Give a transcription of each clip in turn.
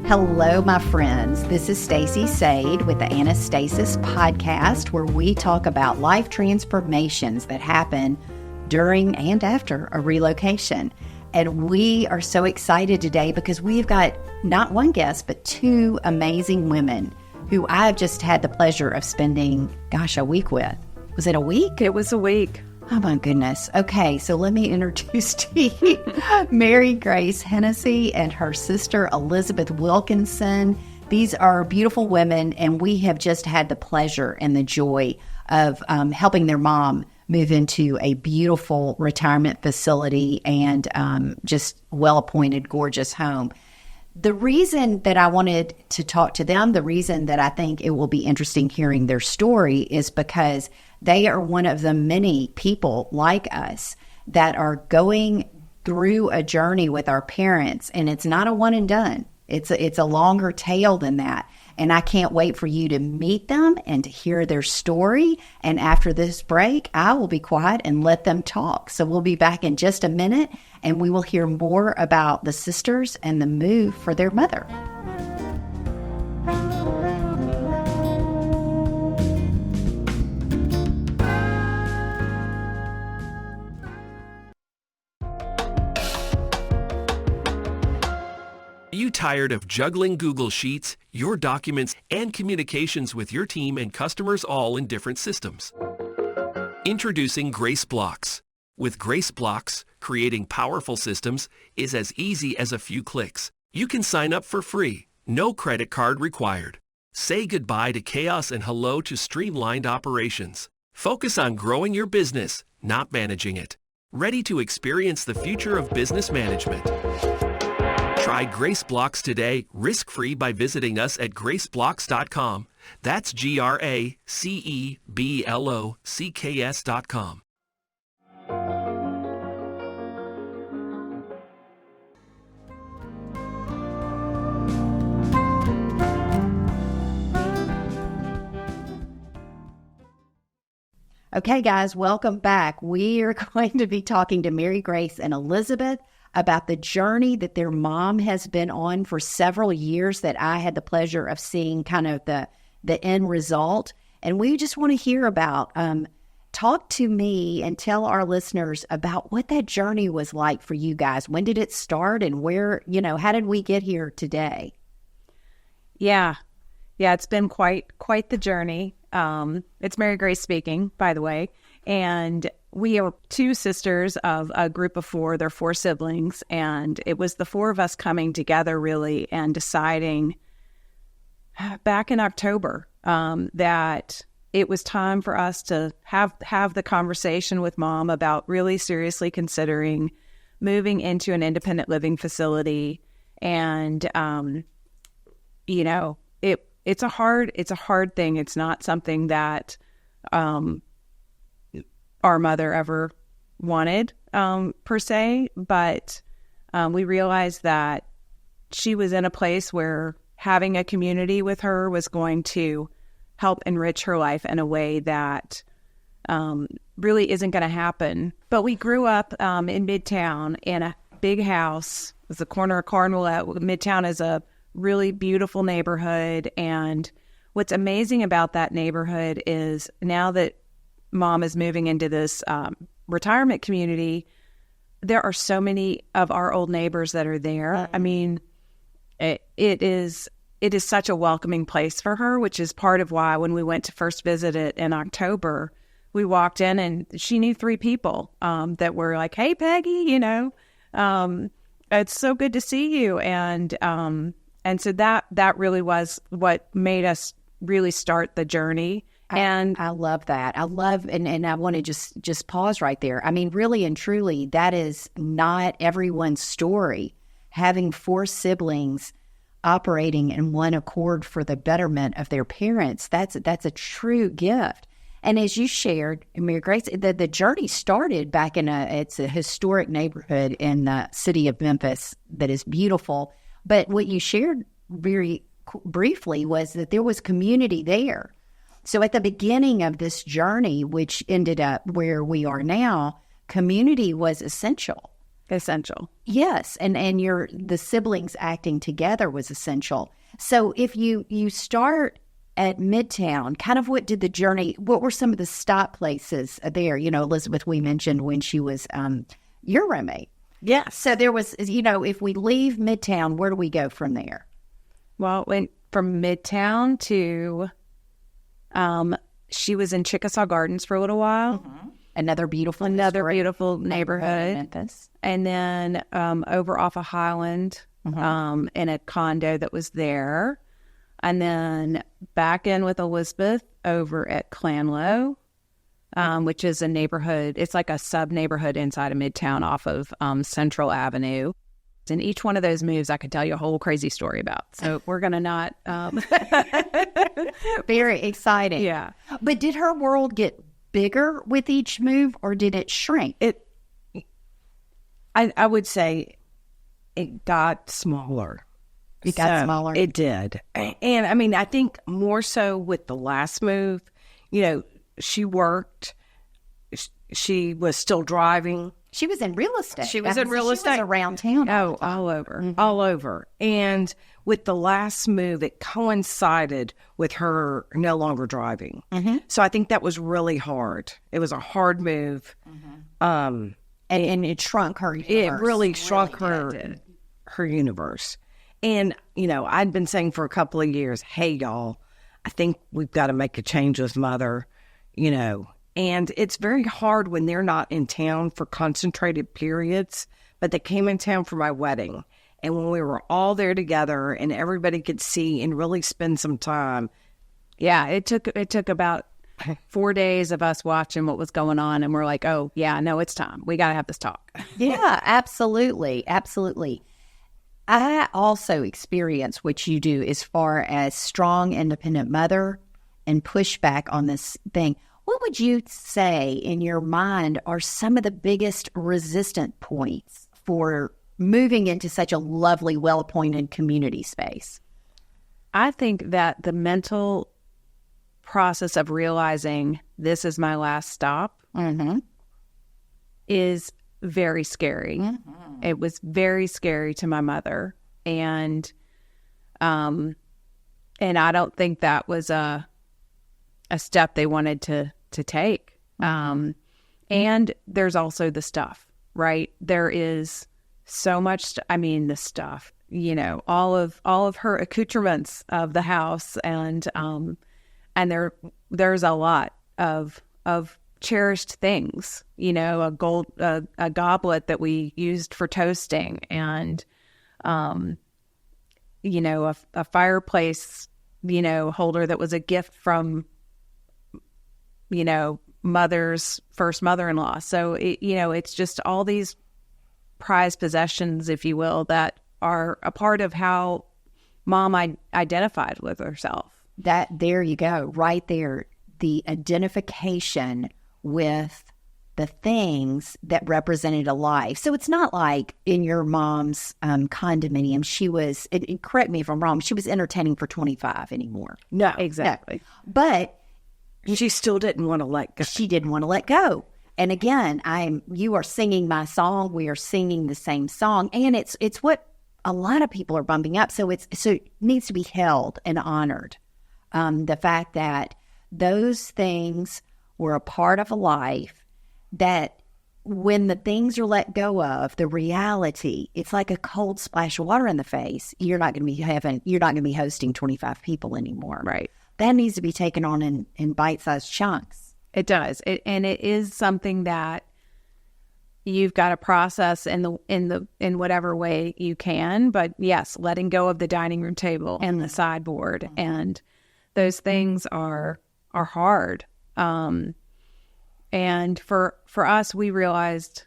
Hello, my friends. This is Stacy Sade with the Annestasis podcast, where we talk about life transformations that happen during and after a relocation. And we are so excited today because we've got not one guest, but two amazing women who I've just had the pleasure of spending, a week with. Was it a week? It was a week. Oh, my goodness. Okay, so let me introduce to you Mary Grace Hennessy and her sister Elizabeth Wilkinson. These are beautiful women, and we have just had the pleasure and the joy of helping their mom move into a beautiful retirement facility and just well-appointed, gorgeous home. The reason that I wanted to talk to them, the reason that I think it will be interesting hearing their story is because they are one of the many people like us that are going through a journey with our parents, and it's not a one and done. It's a longer tale than that. And I can't wait for you to meet them and to hear their story. And after this break, I will be quiet and let them talk. So we'll be back in just a minute, and we will hear more about the sisters and the move for their mother. Are you tired of juggling Google Sheets, your documents, and communications with your team and customers all in different systems? Introducing Grace Blocks. With Grace Blocks, creating powerful systems is as easy as a few clicks. You can sign up for free, no credit card required. Say goodbye to chaos and hello to streamlined operations. Focus on growing your business, not managing it. Ready to experience the future of business management. Try Grace Blocks today, risk-free by visiting us at graceblocks.com. That's GRACEBLOCKS.com. Okay, guys, welcome back. We are going to be talking to Mary Grace and Elizabeth about the journey that their mom has been on for several years that I had the pleasure of seeing kind of the end result. And we just want to hear about, talk to me and tell our listeners about what that journey was like for you guys. When did it start and where, how did we get here today? Yeah, it's been quite the journey. It's Mary Grace speaking, by the way. And we are two sisters of a group of four. They're four siblings. And it was the four of us coming together, really, and deciding back in October that it was time for us to have the conversation with Mom about really seriously considering moving into an independent living facility. And, it's a hard thing. It's not something that our mother ever wanted, per se, but we realized that she was in a place where having a community with her was going to help enrich her life in a way that really isn't going to happen. But we grew up in Midtown in a big house. It was the corner of Cornwall. Midtown is a really beautiful neighborhood, and what's amazing about that neighborhood is now that Mom is moving into this retirement community, there are so many of our old neighbors that are there. I mean, it is such a welcoming place for her, which is part of why when we went to first visit it in October, we walked in and she knew three people that were like, "Hey, Peggy, it's so good to see you." And so that really was what made us really start the journey. And I love that. I love, and I want to just pause right there. I mean, really and truly, that is not everyone's story. Having four siblings operating in one accord for the betterment of their parents, that's a true gift. And as you shared, Mary Grace, the journey started back it's a historic neighborhood in the city of Memphis that is beautiful. But what you shared very briefly was that there was community there. So at the beginning of this journey, which ended up where we are now, community was essential. essential. Yes, and the siblings acting together was essential. So if you start at Midtown, kind of what were some of the stop places there? Elizabeth, we mentioned when she was your roommate. Yes. So there was, if we leave Midtown, where do we go from there? Well, went from Midtown to, she was in Chickasaw Gardens for a little while. Mm-hmm. Another beautiful neighborhood. Memphis. And then over off of Highland, in a condo that was there. And then back in with Elizabeth over at Clanlow, which is a neighborhood. It's like a sub-neighborhood inside of Midtown off of Central Avenue. And each one of those moves I could tell you a whole crazy story about. So we're going to not... Very exciting. Yeah. But did her world get bigger with each move, or did it shrink? I would say it got smaller. It got smaller? It did. And I mean, I think more so with the last move, she worked, she was still driving. She was in real estate. She was in real estate. She was around town. Oh, all over. Mm-hmm. All over. And with the last move, it coincided with her no longer driving. Mm-hmm. So I think that was really hard. It was a hard move. Mm-hmm. And it shrunk her universe. It really shrunk her universe. And, I'd been saying for a couple of years, hey, y'all, I think we've got to make a change with Mother, And it's very hard when they're not in town for concentrated periods, but they came in town for my wedding. And when we were all there together and everybody could see and really spend some time. Yeah, it took about 4 days of us watching what was going on. And we're like, oh, yeah, no, it's time. We got to have this talk. Yeah, absolutely. Absolutely. I also experience what you do as far as strong, independent mother and pushback on this thing. What would you say in your mind are some of the biggest resistant points for moving into such a lovely, well-appointed community space? I think that the mental process of realizing this is my last stop is very scary. Mm-hmm. It was very scary to my mother. And I don't think that was a step they wanted to take. And there's also the stuff, right? There is so much, the stuff, all of her accoutrements of the house. And there's a lot of cherished things, a goblet that we used for toasting and, a fireplace, holder that was a gift from, mother's first mother-in-law. So, it's just all these prized possessions, if you will, that are a part of how Mom identified with herself. There you go, right there. The identification with the things that represented a life. So it's not like in your mom's condominium, she was, correct me if I'm wrong, she was entertaining for 25 anymore. No, exactly. No. But she still didn't want to let go. She didn't want to let go. And again, you are singing my song. We are singing the same song. And it's what a lot of people are bumping up. So it needs to be held and honored. The fact that those things were a part of a life that when the things are let go of, the reality, it's like a cold splash of water in the face. You're not going to be hosting 25 people anymore. Right. That needs to be taken on in bite-sized chunks. It does. And it is something that you've got to process in whatever way you can. But yes, letting go of the dining room table and the sideboard and those things are hard. And for us, we realized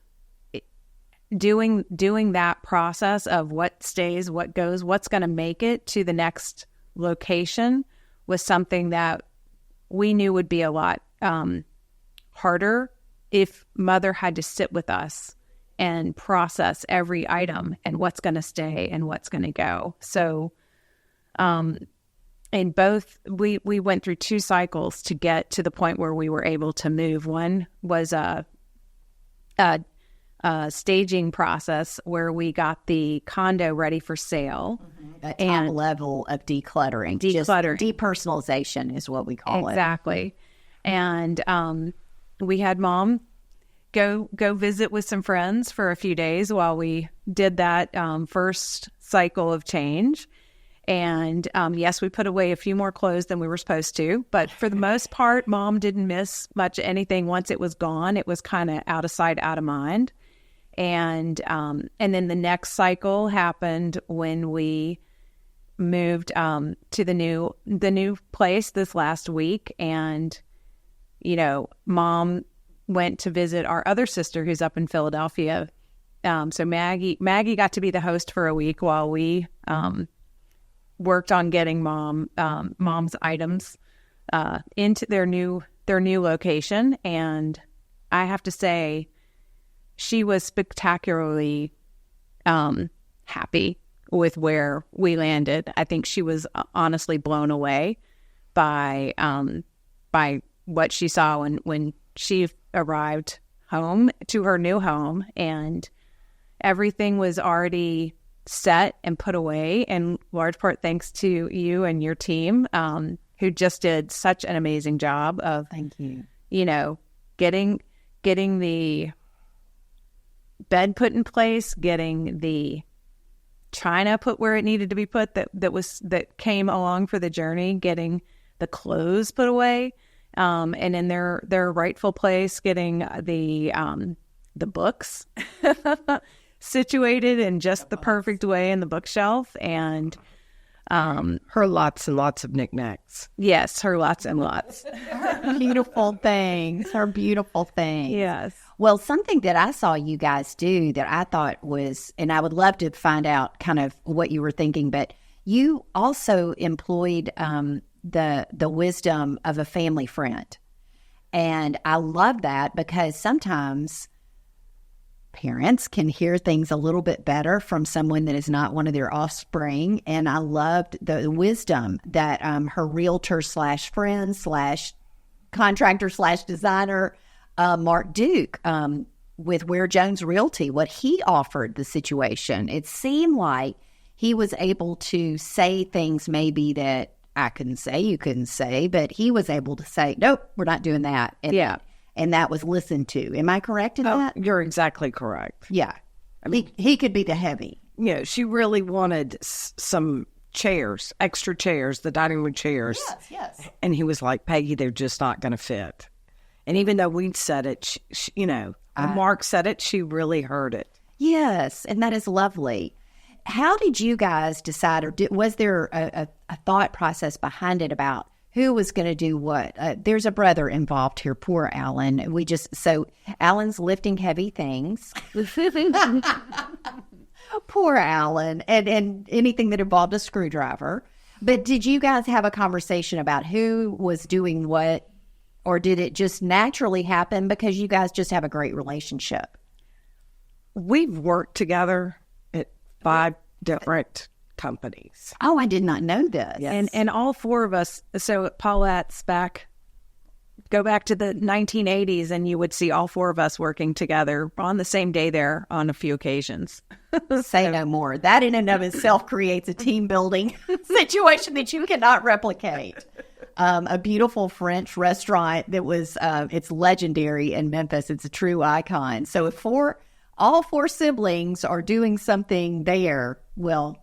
doing that process of what stays, what goes, what's going to make it to the next location was something that we knew would be a lot harder if Mother had to sit with us and process every item and what's going to stay and what's going to go. So, and both, we went through 2 cycles to get to the point where we were able to move. One was a staging process where we got the condo ready for sale. A top level of decluttering. Just depersonalization is what we call it. Exactly. And we had Mom go visit with some friends for a few days while we did that first cycle of change. And yes, we put away a few more clothes than we were supposed to, but for the most part, Mom didn't miss much anything. Once it was gone, it was kind of out of sight, out of mind. And then the next cycle happened when we moved to the new place this last week. And, you know, Mom went to visit our other sister who's up in Philadelphia. So Maggie got to be the host for a week while we worked on getting Mom's items into their new location. And I have to say, she was spectacularly happy with where we landed. I think she was honestly blown away by what she saw when she arrived home to her new home, and everything was already set and put away, in large part thanks to you and your team, who just did such an amazing job of, thank you, you know, getting the bed put in place, getting the china put where it needed to be put that came along for the journey, getting the clothes put away, and in their rightful place, getting the books situated in just the perfect way in the bookshelf, and her lots and lots of knickknacks. Yes, her lots and lots. Her beautiful things. Yes. Well, something that I saw you guys do that I thought was, and I would love to find out kind of what you were thinking, but you also employed the wisdom of a family friend. And I love that because sometimes parents can hear things a little bit better from someone that is not one of their offspring. And I loved the wisdom that her realtor / friend / contractor / designer, Mark Duke, with Ware Jones Realty, what he offered the situation. It seemed like he was able to say things maybe that I couldn't say, you couldn't say, but he was able to say, nope, we're not doing that. And that was listened to. Am I correct in that? You're exactly correct. Yeah. I mean, he could be the heavy. You know, she really wanted some chairs, extra chairs, the dining room chairs. Yes. And he was like, Peggy, they're just not going to fit. And even though we'd said it, she, you know, when Mark said it, she really heard it. Yes, and that is lovely. How did you guys decide, or was there a thought process behind it about who was going to do what? There's a brother involved here, poor Alan. So Alan's lifting heavy things. Poor Alan, and anything that involved a screwdriver. But did you guys have a conversation about who was doing what? Or did it just naturally happen because you guys just have a great relationship? We've worked together at 5 different companies. Oh, I did not know this. Yes. And all 4 of us, so at Paulette's go back to the 1980s, and you would see all 4 of us working together on the same day there on a few occasions. Say no more. That in and of itself creates a team building situation that you cannot replicate. A beautiful French restaurant that was, it's legendary in Memphis. It's a true icon. So if all 4 siblings are doing something there, well.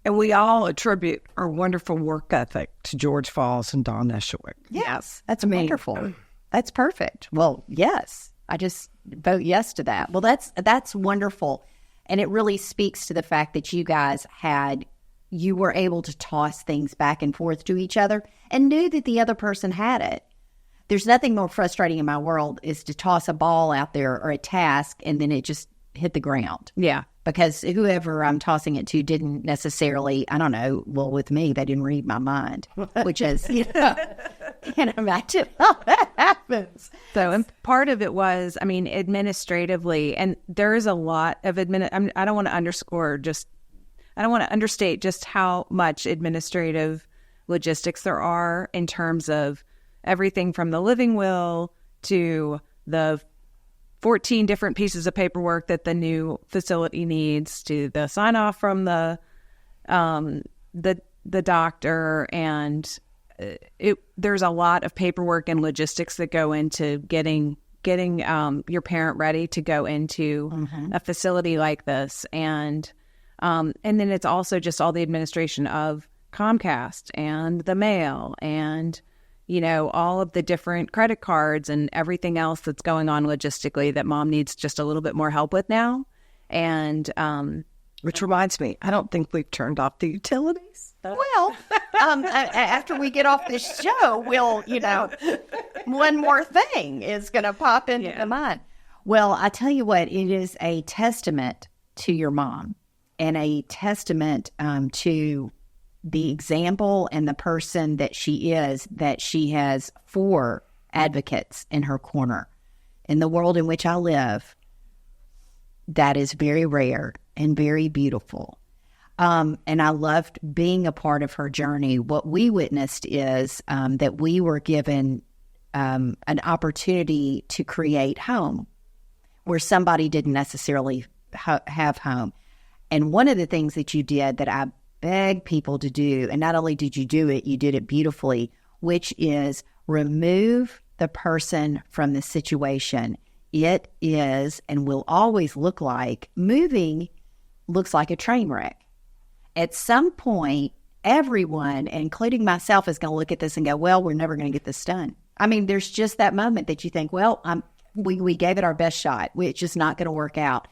And we all attribute our wonderful work ethic to George Falls and Don Eshelwick. Yes, that's wonderful. That's perfect. Well, yes, I just vote yes to that. Well, that's wonderful. And it really speaks to the fact that you guys you were able to toss things back and forth to each other and knew that the other person had it. There's nothing more frustrating in my world is to toss a ball out there or a task and then it just hit the ground. Yeah. Because whoever I'm tossing it to didn't necessarily, I don't know, well, with me, they didn't read my mind, which is, can't imagine how that happens. So, and part of it was, I mean, administratively, and there is a lot of I don't want to understate just how much administrative logistics there are in terms of everything from the living will to the 14 different pieces of paperwork that the new facility needs, to the sign off from the doctor, and there's a lot of paperwork and logistics that go into getting your parent ready to go into a facility like this, and then it's also just all the administration of Comcast and the mail and all of the different credit cards and everything else that's going on logistically that mom needs just a little bit more help with now. And which reminds me, I don't think we've turned off the utilities. Well, after we get off this show, we'll, one more thing is going to pop into the mind. Well, I tell you what, it is a testament to your mom and a testament to the example and the person that she is, that she has 4 advocates in her corner. In the world in which I live, that is very rare and very beautiful. And I loved being a part of her journey. What we witnessed is that we were given an opportunity to create home where somebody didn't necessarily have home. And one of the things that you did that I beg people to do, and not only did you do it, you did it beautifully, which is remove the person from the situation. It is and will always look like, moving looks like a train wreck. At some point, everyone, including myself, is going to look at this and go, well, we're never going to get this done. I mean, there's just that moment that you think, well, we gave it our best shot. It's just not going to work out.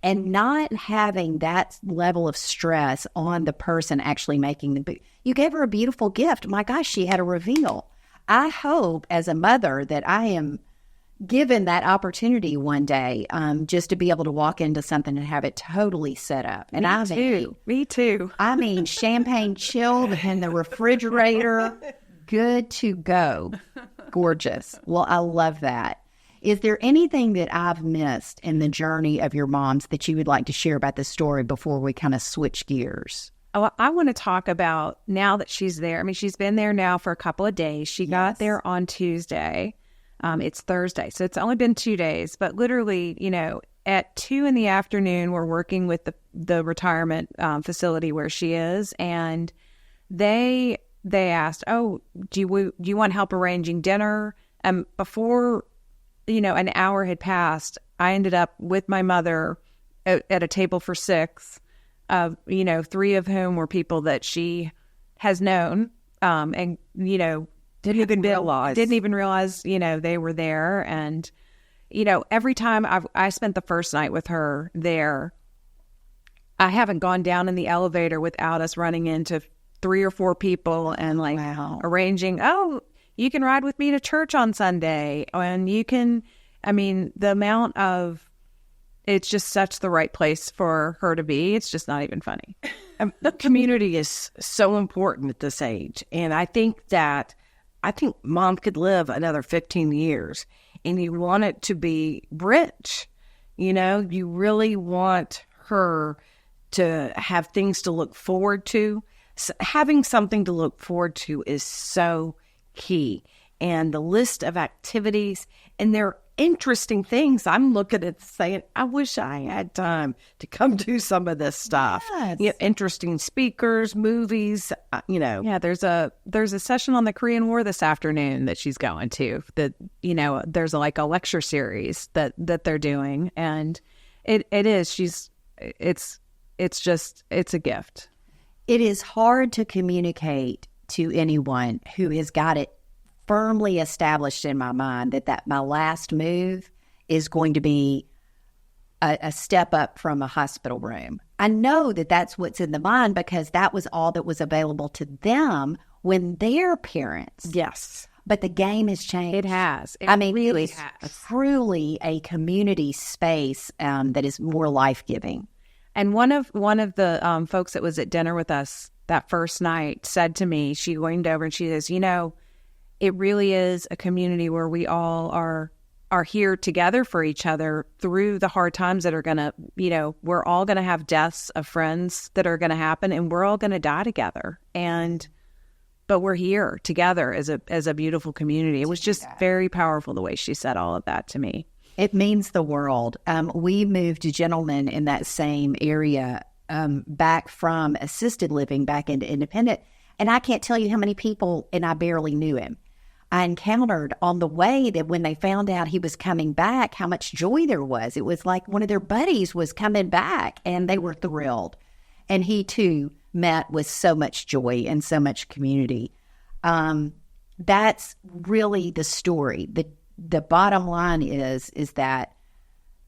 And not having that level of stress on the person actually making the boot. You gave her a beautiful gift. My gosh, she had a reveal. I hope as a mother that I am given that opportunity one day, just to be able to walk into something and have it totally set up. And Me too. I mean, champagne chilled in the refrigerator, good to go. Gorgeous. Well, I love that. Is there anything that I've missed in the journey of your mom's that you would like to share about this story before we kind of switch gears? Oh, I want to talk about now that she's there. I mean, she's been there now for a couple of days. She got there on Tuesday. It's Thursday, so it's only been 2 days. But literally, at 2 p.m, we're working with the retirement facility where she is, and they asked, "Oh, do you want help arranging dinner?" Before an hour had passed, I ended up with my mother at a table for 6, 3 of whom were people that she has known, and, didn't even realize, they were there. And, every time I spent the first night with her there, I haven't gone down in the elevator without us running into 3 or 4 people and arranging, oh, you can ride with me to church on Sunday, and you can, the amount of, it's just such the right place for her to be. It's just not even funny. The community is so important at this age. And I think mom could live another 15 years, and you want it to be rich. You really want her to have things to look forward to. So having something to look forward to is so key. And the list of activities, and they're interesting things. I'm looking at saying, I wish I had time to come do some of this stuff. Yes. Interesting speakers, movies, Yeah, there's a session on the Korean War this afternoon that she's going to. That there's a lecture series that they're doing, and it's a gift. It is hard to communicate to anyone who has got it firmly established in my mind that my last move is going to be a step up from a hospital room. I know that that's what's in the mind because that was all that was available to them when they're parents. Yes. But the game has changed. It has. It really has. Truly a community space that is more life-giving. And one of the folks that was at dinner with us that first night said to me, she leaned over and she says, it really is a community where we all are here together for each other through the hard times that are going to, we're all going to have deaths of friends that are going to happen, and we're all going to die together. But we're here together as a beautiful community. It was just very powerful the way she said all of that to me. It means the world. We moved a gentleman in that same area back from assisted living back into independent. And I can't tell you how many people, and I barely knew him, I encountered on the way that when they found out he was coming back, how much joy there was. It was like one of their buddies was coming back and they were thrilled. And he too met with so much joy and so much community. That's really the story. The bottom line is that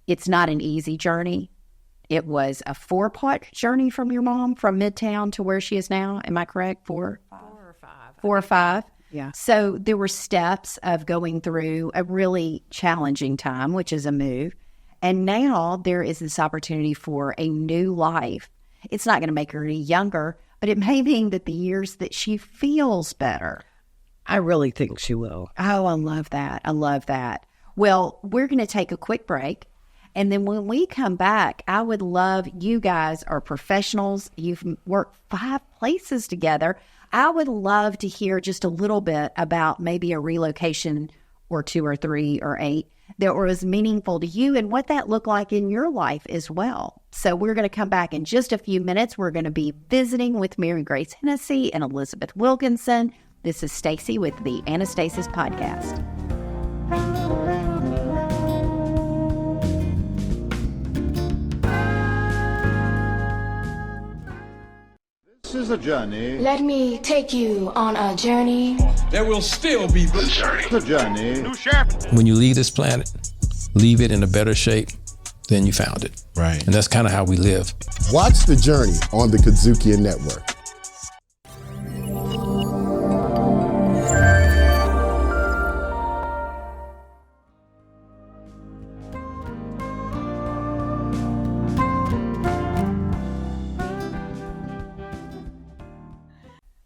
it's not an easy journey. It was a 4-part journey from your mom, from Midtown to where she is now. Am I correct? 4 or 5. Yeah. So there were steps of going through a really challenging time, which is a move. And now there is this opportunity for a new life. It's not going to make her any younger, but it may mean that the years that she feels better. I really think she will. Oh, I love that. I love that. Well, we're going to take a quick break. And then when we come back, I would love, you guys are professionals. You've worked 5 places together. I would love to hear just a little bit about maybe a relocation or 2 or 3 or 8 that was meaningful to you and what that looked like in your life as well. So we're going to come back in just a few minutes. We're going to be visiting with Mary Grace Hennessy and Elizabeth Wilkinson. This is Stacy with the Annestasis podcast. This is a journey. Let me take you on a journey. There will still be the journey. The journey. New sheriff. When you leave this planet, leave it in a better shape than you found it. Right. And that's kind of how we live. Watch The Journey on the Kazukian Network.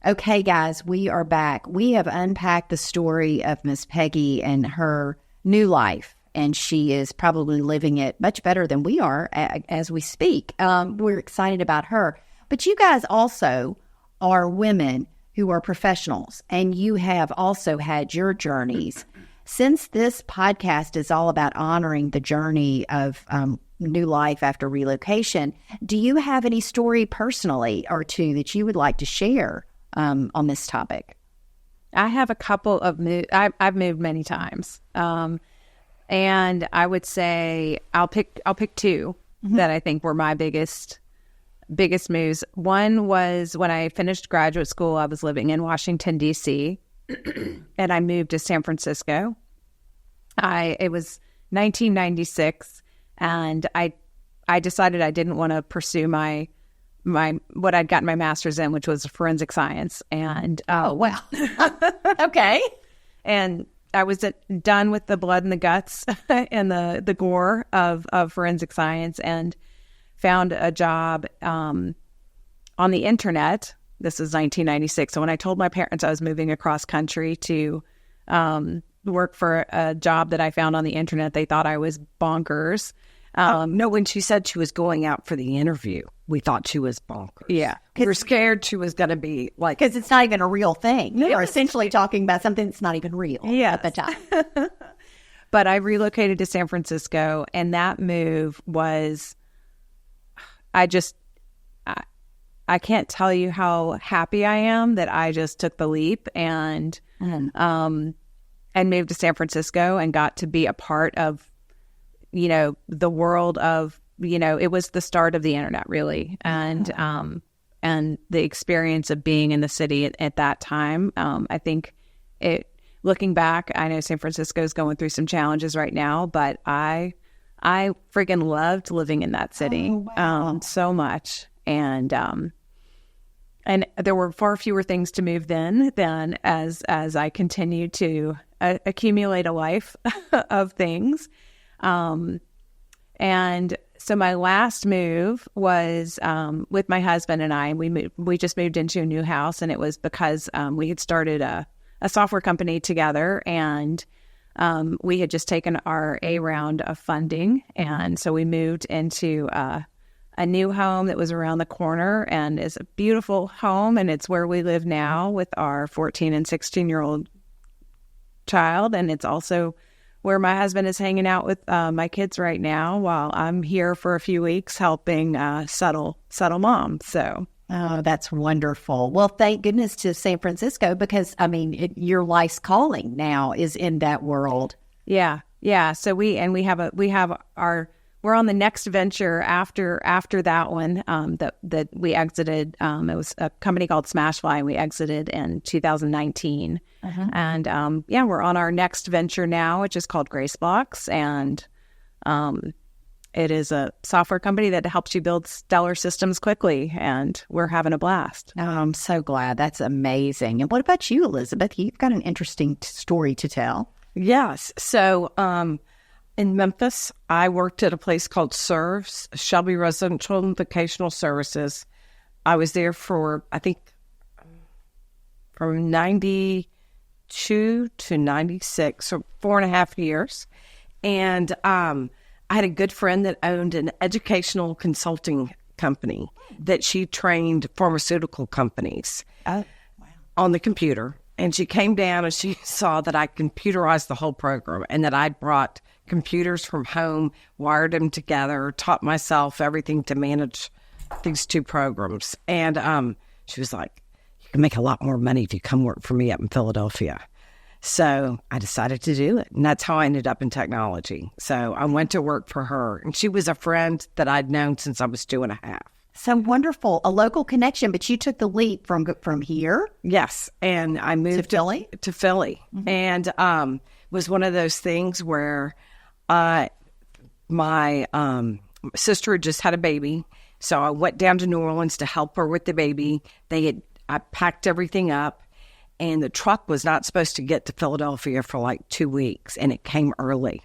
Okay, guys, we are back. We have unpacked the story of Miss Peggy and her new life, and she is probably living it much better than we are as we speak. We're excited about her. But you guys also are women who are professionals, and you have also had your journeys. Since this podcast is all about honoring the journey of new life after relocation, do you have any story personally or two that you would like to share on this topic? I have a couple of I've moved many times, and I would say I'll pick 2 that I think were my biggest moves. One was when I finished graduate school. I was living in Washington D.C. and I moved to San Francisco. It was 1996, and I decided I didn't want to pursue my what I'd gotten my master's in, which was forensic science. And oh, wow. Okay. And I was done with the blood and the guts and the gore of forensic science, and found a job on the internet. This is 1996. So when I told my parents I was moving across country to work for a job that I found on the internet, they thought I was bonkers. No, when she said she was going out for the interview, we thought she was bonkers. Yeah. We were scared she was going to be like... Because it's not even a real thing. You're essentially talking about something that's not even real at the time. But I relocated to San Francisco, and that move was... I can't tell you how happy I am that I just took the leap and moved to San Francisco and got to be a part of, the world of, it was the start of the internet, really. And the experience of being in the city at that time. I think looking back, I know San Francisco is going through some challenges right now, but I freaking loved living in that city so much. And there were far fewer things to move than as I continued to accumulate a life of things. And so my last move was with my husband and I. We just moved into a new house, and it was because we had started a software company together, and we had just taken our A round of funding, and so we moved into a new home that was around the corner, and is a beautiful home, and it's where we live now with our 14 and 16-year-old child, and it's also where my husband is hanging out with my kids right now while I'm here for a few weeks helping settle mom. So. Oh, that's wonderful. Well, thank goodness to San Francisco because, I mean, your life's calling now is in that world. Yeah. So we're on the next venture after that one that we exited. It was a company called Smashfly, and we exited in 2019. And we're on our next venture now, which is called GraceBlocks, and it is a software company that helps you build stellar systems quickly, and we're having a blast. Oh, I'm so glad. That's amazing. And what about you, Elizabeth? You've got an interesting story to tell. Yes. So in Memphis, I worked at a place called Serves, Shelby Residential and Vocational Services. I was there for, I think, from 92 to 96, so 4.5 years. And I had a good friend that owned an educational consulting company that she trained pharmaceutical companies on the computer. And she came down and she saw that I computerized the whole program and that I'd brought computers from home, wired them together, taught myself everything to manage these two programs. And she was like, you can make a lot more money if you come work for me up in Philadelphia. So I decided to do it. And that's how I ended up in technology. So I went to work for her. And she was a friend that I'd known since I was 2.5. So wonderful. A local connection, but you took the leap from here? Yes. And I moved to Philly? To Philly. Mm-hmm. And it was one of those things where my sister had just had a baby. So I went down to New Orleans to help her with the baby. I packed everything up, and the truck was not supposed to get to Philadelphia for like 2 weeks, and it came early.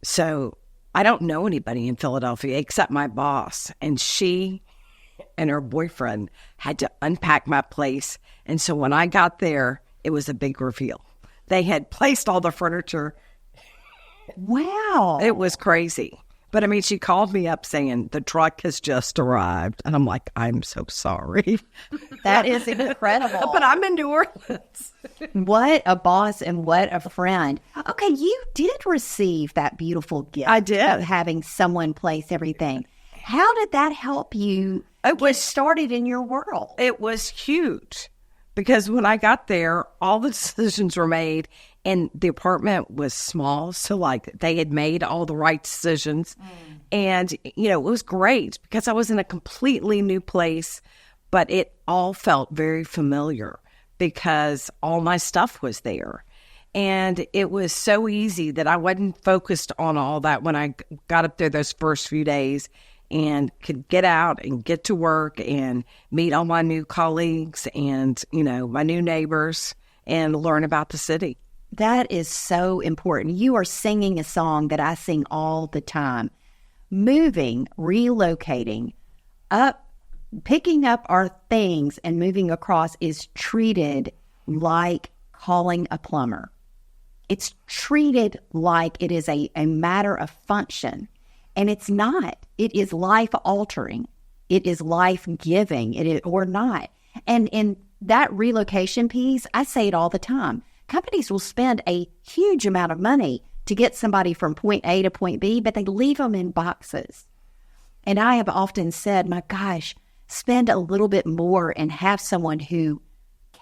So I don't know anybody in Philadelphia except my boss, and she and her boyfriend had to unpack my place. And so when I got there, it was a big reveal. They had placed all the furniture. Wow. It was crazy. But I mean, she called me up saying, the truck has just arrived. And I'm like, I'm so sorry. That is incredible. But I'm in New Orleans. What a boss and what a friend. Okay, you did receive that beautiful gift. I did. Of having someone place everything. How did that help you get started in your world? It was huge. Because when I got there, all the decisions were made, and the apartment was small. So, like, they had made all the right decisions. And, you know, it was great because I was in a completely new place, but it all felt very familiar because all my stuff was there. And it was so easy that I wasn't focused on all that when I got up there those first few days, and could get out and get to work and meet all my new colleagues and, you know, my new neighbors and learn about the city. That is so important. You are singing a song that I sing all the time. Moving, relocating, picking up our things and moving across is treated like calling a plumber. It's treated like it is a matter of function. And it's not. It is life-altering. It is life-giving. It is, or not. And in that relocation piece, I say it all the time. Companies will spend a huge amount of money to get somebody from point A to point B, but they leave them in boxes. And I have often said, my gosh, spend a little bit more and have someone who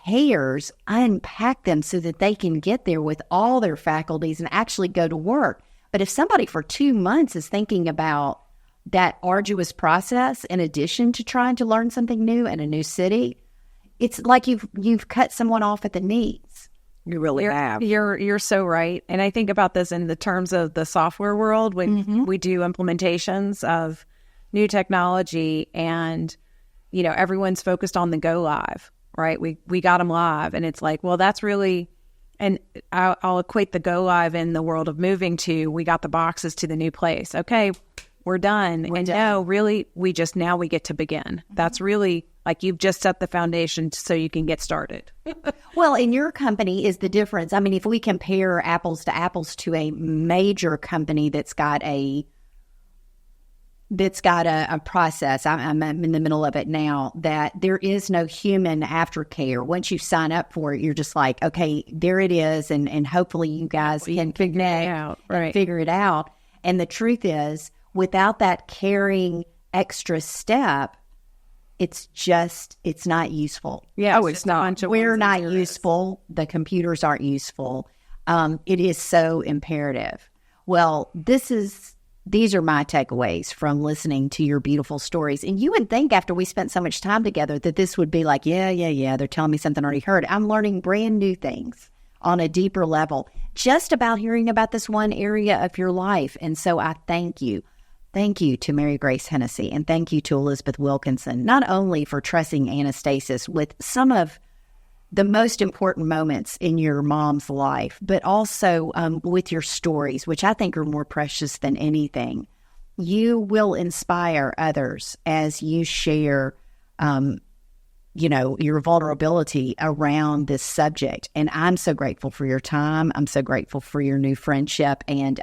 cares unpack them so that they can get there with all their faculties and actually go to work. But if somebody for 2 months is thinking about that arduous process in addition to trying to learn something new in a new city, it's like you've cut someone off at the knees. You really have. You're so right. And I think about this in the terms of the software world when we do implementations of new technology, and, you know, everyone's focused on the go live, right? We got them live, and it's like, well, that's really... And I'll equate the go live in the world of moving to, we got the boxes to the new place. Okay, we're done. No, really, we get to begin. That's really like you've just set the foundation so you can get started. Well, in your company is the difference. I mean, if we compare apples to a major company that's got a that's got a process. I'm in the middle of it now, that there is no human aftercare. Once you sign up for it, you're just like, okay, there it is. And hopefully you guys can figure it out. Right. Figure it out. And the truth is, without that caring extra step, it's not useful. Yeah. Oh, it's not. We're not useful. The computers aren't useful. It is so imperative. Well, these are my takeaways from listening to your beautiful stories. And you would think after we spent so much time together that this would be like, yeah, they're telling me something I already heard. I'm learning brand new things on a deeper level, just about hearing about this one area of your life. And so I thank you. Thank you to Mary Grace Hennessy, and thank you to Elizabeth Wilkinson, not only for trusting Annestasis with some of the most important moments in your mom's life, but also with your stories, which I think are more precious than anything. You will inspire others as you share, your vulnerability around this subject. And I'm so grateful for your time. I'm so grateful for your new friendship. And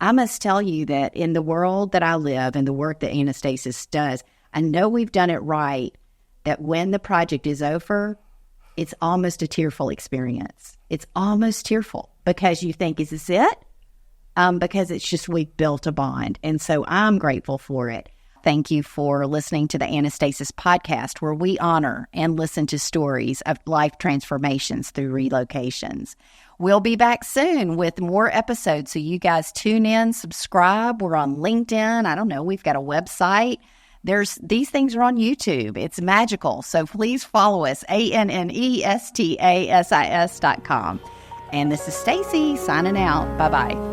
I must tell you that in the world that I live and the work that Annestasis does, I know we've done it right, that when the project is over, it's almost a tearful experience. It's almost tearful because you think, is this it? Because it's just, we've built a bond. And so I'm grateful for it. Thank you for listening to the Annestasis podcast, where we honor and listen to stories of life transformations through relocations. We'll be back soon with more episodes. So you guys tune in, subscribe. We're on LinkedIn. I don't know. We've got a website. These things are on YouTube. It's magical. So please follow us, ANNESTASIS.com. And this is Stacy signing out. Bye-bye.